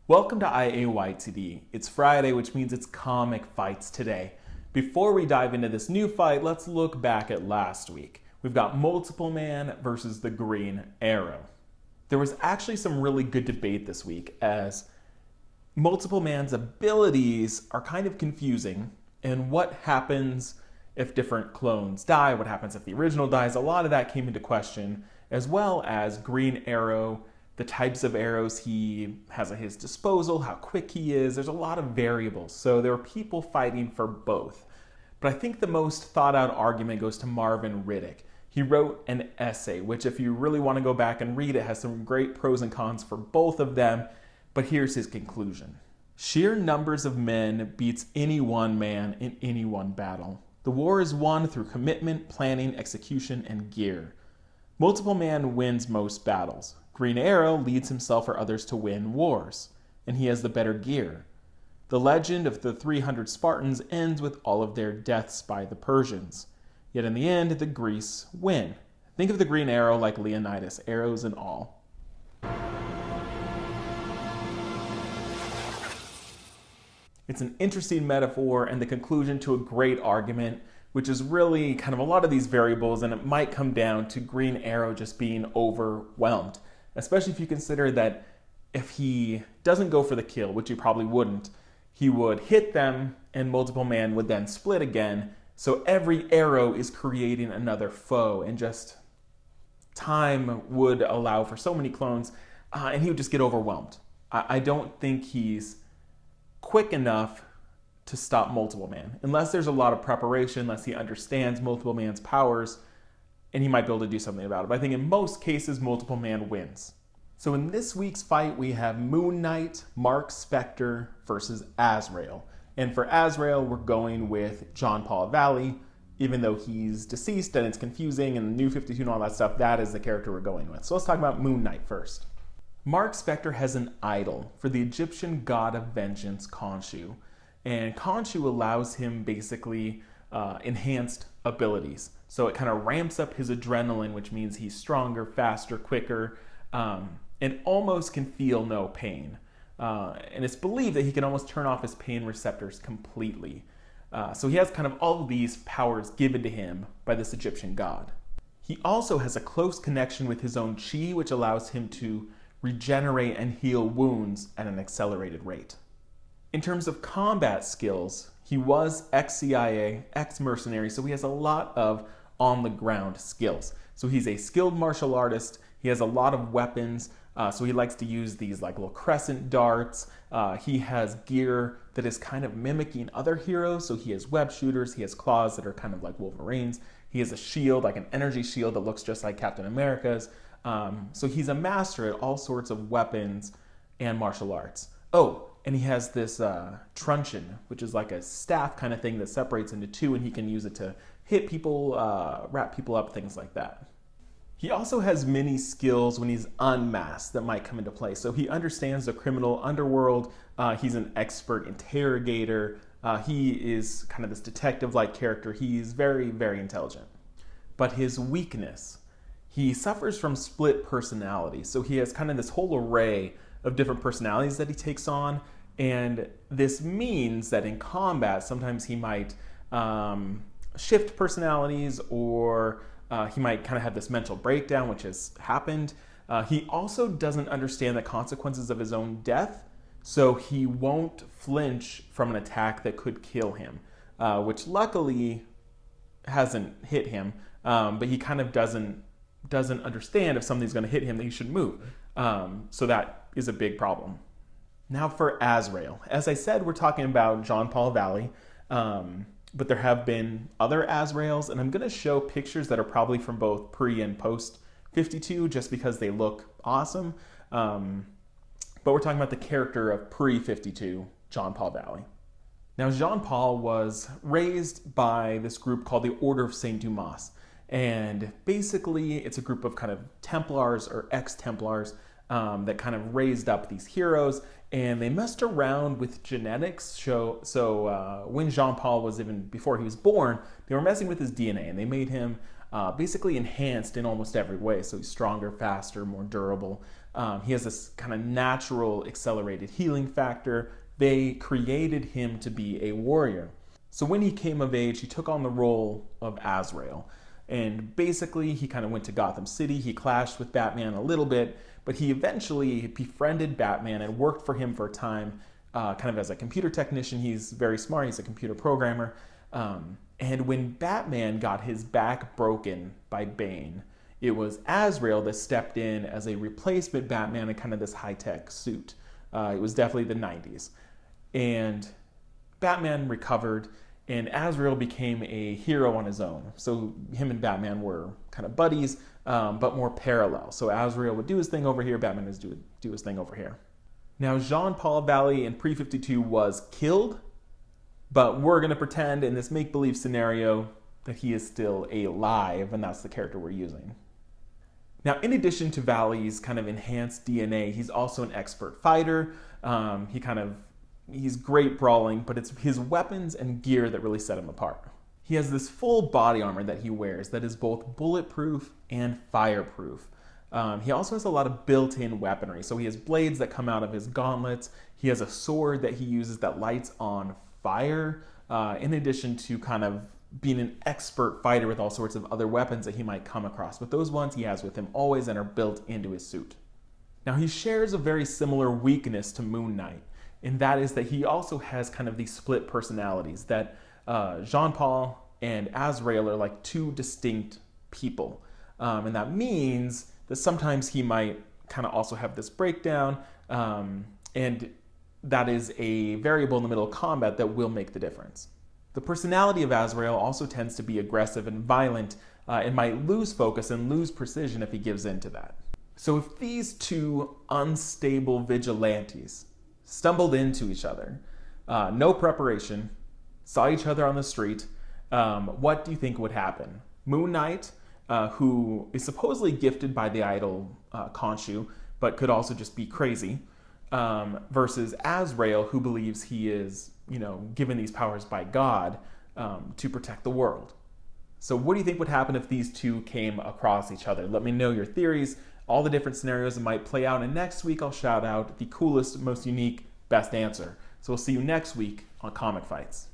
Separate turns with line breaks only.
Welcome to IAYTD. It's Friday, which means it's comic fights today. Before we dive into this new fight, let's look back at last week. We've got Multiple Man versus the Green Arrow. There was actually some really good debate this week, as Multiple Man's abilities are kind of confusing, and what happens if different clones die, what happens if the original dies, a lot of that came into question, as well as Green Arrow, the types of arrows he has at his disposal, how quick he is. There's a lot of variables. So there are people fighting for both. But I think the most thought out argument goes to Marvin Riddick. He wrote an essay, which if you really want to go back and read it, has some great pros and cons for both of them. But here's his conclusion. Sheer numbers of men beats any one man in any one battle. The war is won through commitment, planning, execution, and gear. Multiple Man wins most battles. Green Arrow leads himself or others to win wars, and he has the better gear. The legend of the 300 Spartans ends with all of their deaths by the Persians. Yet in the end, the Greeks win. Think of the Green Arrow like Leonidas, arrows and all. It's an interesting metaphor and the conclusion to a great argument, which is really kind of a lot of these variables, and it might come down to Green Arrow just being overwhelmed. Especially if you consider that if he doesn't go for the kill, which he probably wouldn't, he would hit them and Multiple Man would then split again. So every arrow is creating another foe, and just time would allow for so many clones, and he would just get overwhelmed. I don't think he's quick enough to stop Multiple Man, unless there's a lot of preparation, unless he understands Multiple Man's powers, and he might be able to do something about it. But I think in most cases, Multiple Man wins. So in this week's fight, we have Moon Knight, Mark Spector versus Azrael. And for Azrael, we're going with John Paul Valley, even though he's deceased and it's confusing and New 52 and all that stuff, that is the character we're going with. So let's talk about Moon Knight first. Mark Spector has an idol for the Egyptian god of vengeance, Khonshu. And Khonshu allows him basically enhanced abilities. So it kind of ramps up his adrenaline, which means he's stronger, faster, quicker, and almost can feel no pain. And it's believed that he can almost turn off his pain receptors completely. So he has kind of all of these powers given to him by this Egyptian god. He also has a close connection with his own chi, which allows him to regenerate and heal wounds at an accelerated rate. In terms of combat skills, he was ex-CIA, ex-mercenary, so he has a lot of on-the-ground skills. So he's a skilled martial artist, he has a lot of weapons, so he likes to use these like little crescent darts. He has gear that is kind of mimicking other heroes, so he has web shooters, he has claws that are kind of like Wolverine's, he has a shield, like an energy shield that looks just like Captain America's. So he's a master at all sorts of weapons and martial arts. Oh, and he has this truncheon, which is like a staff kind of thing that separates into two, and he can use it to hit people, wrap people up, things like that. He also has many skills when he's unmasked that might come into play. So he understands the criminal underworld. He's an expert interrogator. He is kind of this detective-like character. He's very, very intelligent. But his weakness, he suffers from split personality. So he has kind of this whole array of different personalities that he takes on. And this means that in combat, sometimes he might shift personalities, or he might kind of have this mental breakdown, which has happened. He also doesn't understand the consequences of his own death, so he won't flinch from an attack that could kill him, which luckily hasn't hit him, but he kind of doesn't understand if something's going to hit him that he should move. So that is a big problem. Now for Azrael. As I said, we're talking about John Paul Valley, but there have been other Azraels, and I'm going to show pictures that are probably from both pre and post 52 just because they look awesome. But we're talking about the character of pre-52, John Paul Valley. Now, Jean Paul was raised by this group called the Order of St. Dumas. And basically, it's a group of kind of Templars or ex-Templars that kind of raised up these heroes, and they messed around with genetics. So when Jean Paul was, even before he was born, they were messing with his DNA, and they made him basically enhanced in almost every way. So he's stronger, faster, more durable. He has this kind of natural accelerated healing factor. They created him to be a warrior. So when he came of age, he took on the role of Azrael. And basically, he kind of went to Gotham City. He clashed with Batman a little bit, but he eventually befriended Batman and worked for him for a time, kind of as a computer technician. He's very smart. He's a computer programmer. And when Batman got his back broken by Bane, it was Azrael that stepped in as a replacement Batman in kind of this high-tech suit. It was definitely the 90s. And Batman recovered, and Azrael became a hero on his own. So him and Batman were kind of buddies, but more parallel. So Azrael would do his thing over here, Batman would do his thing over here. Now, Jean-Paul Valley in Pre-52 was killed, but we're going to pretend in this make-believe scenario that he is still alive, and that's the character we're using. Now, in addition to Valley's kind of enhanced DNA, he's also an expert fighter. He's great brawling, but it's his weapons and gear that really set him apart. He has this full body armor that he wears that is both bulletproof and fireproof. He also has a lot of built-in weaponry. So he has blades that come out of his gauntlets. He has a sword that he uses that lights on fire, in addition to kind of being an expert fighter with all sorts of other weapons that he might come across. But those ones he has with him always and are built into his suit. Now, he shares a very similar weakness to Moon Knight, and that is that he also has kind of these split personalities, that Jean-Paul and Azrael are like two distinct people. And that means that sometimes he might kind of also have this breakdown, and that is a variable in the middle of combat that will make the difference. The personality of Azrael also tends to be aggressive and violent, and might lose focus and lose precision if he gives in to that. So if these two unstable vigilantes stumbled into each other, no preparation, saw each other on the street, what do you think would happen? Moon Knight, who is supposedly gifted by the idol Khonshu, but could also just be crazy, versus Azrael, who believes he is, given these powers by God to protect the world. So what do you think would happen if these two came across each other? Let me know your theories, all the different scenarios that might play out, and next week I'll shout out the coolest, most unique, best answer. So we'll see you next week on Comic Fights.